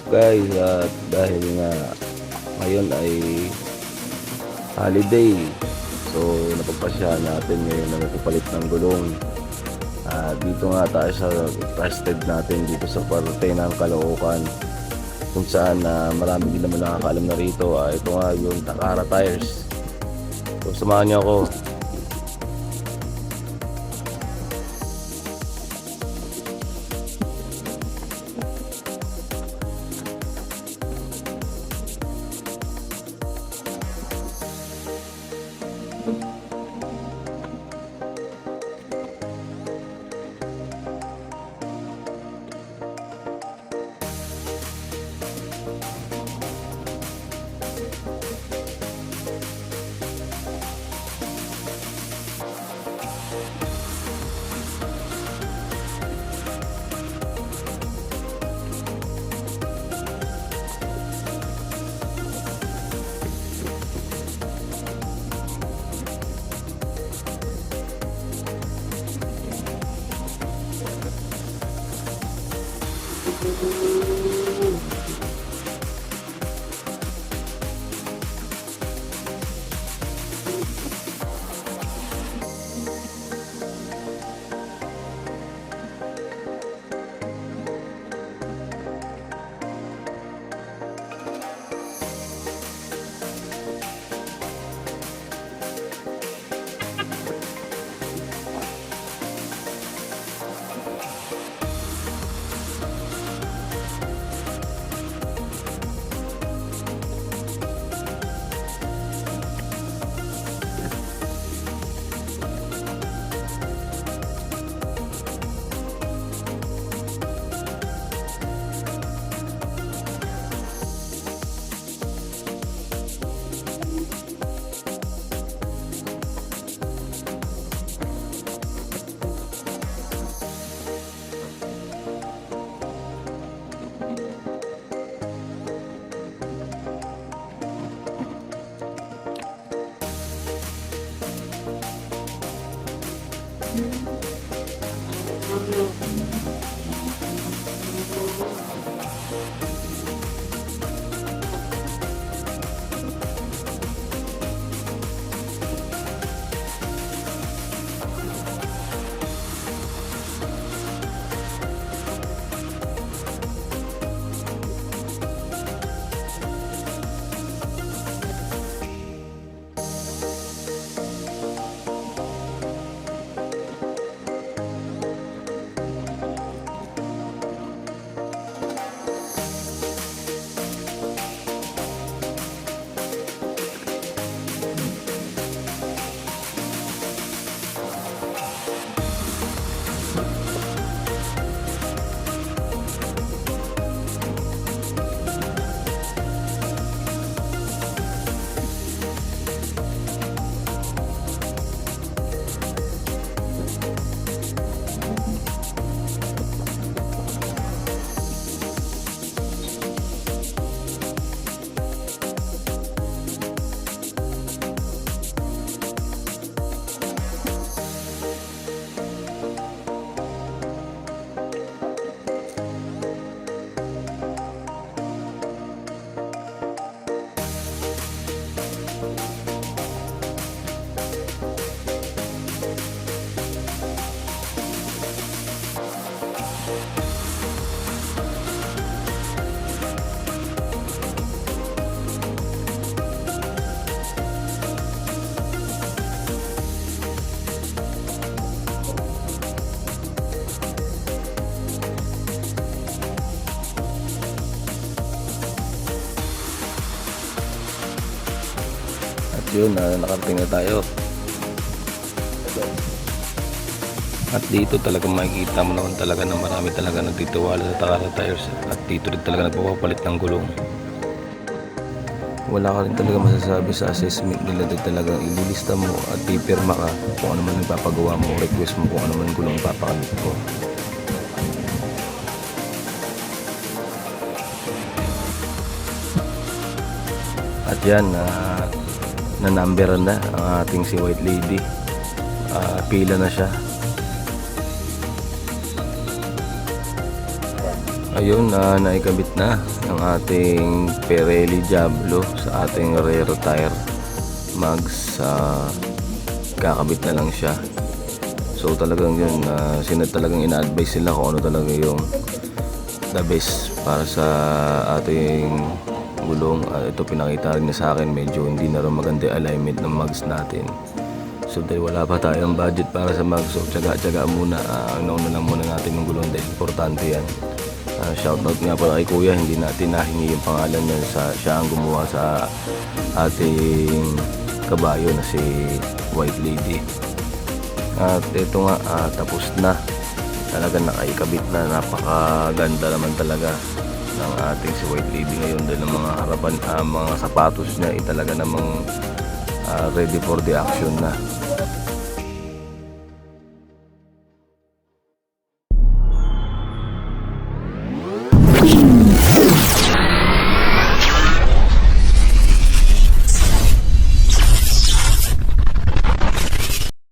guys, at dahil nga ngayon ay holiday, so napagpasyahan natin ngayon na magpapalit ng gulong. Dito nga tayo sa trusted natin dito sa parte ng Caloocan, kung saan marami din naman nakakaalam na rito. Ito nga yung Takara Tires. So samahan niyo ako. Yun, nakarating na tayo. At dito talaga makikita mo naman talaga na marami talaga nagtitiwala sa Takara Tires. At dito rin talaga nagpapapalit ng gulong. Wala ka rin talaga masasabi sa assessment nila. Dito talaga ililista mo at pipirma ka kung ano man nagpapagawa mo o request mo kung ano man gulong papakabit ko. At yan, na-numberan na ang ating si White Lady. Pila na siya. Ayun na naikabit na ang ating Pirelli Diablo sa ating rear tire mags. Kakabit na lang siya. So talagang yun, talagang ina-advise sila kung ano talaga yung the best para sa ating gulong. Ito pinakita rin niya sa akin, medyo hindi na rin maganda alignment ng mags natin. So dahil wala pa tayong budget para sa mags, so tsaga-tsaga muna. Nauna lang muna natin yung gulong dahil importante yan. Shoutout nga pala kay Kuya, hindi natin nahingi yung pangalan niya, siya ang gumawa sa ating kabayo na si White Lady. At ito nga, tapos na, talaga nakaikabit na. Napakaganda naman talaga ng ating si White Lady ngayon dahil ang mga harapan, mga sapatos niya ay talaga namang ready for the action na.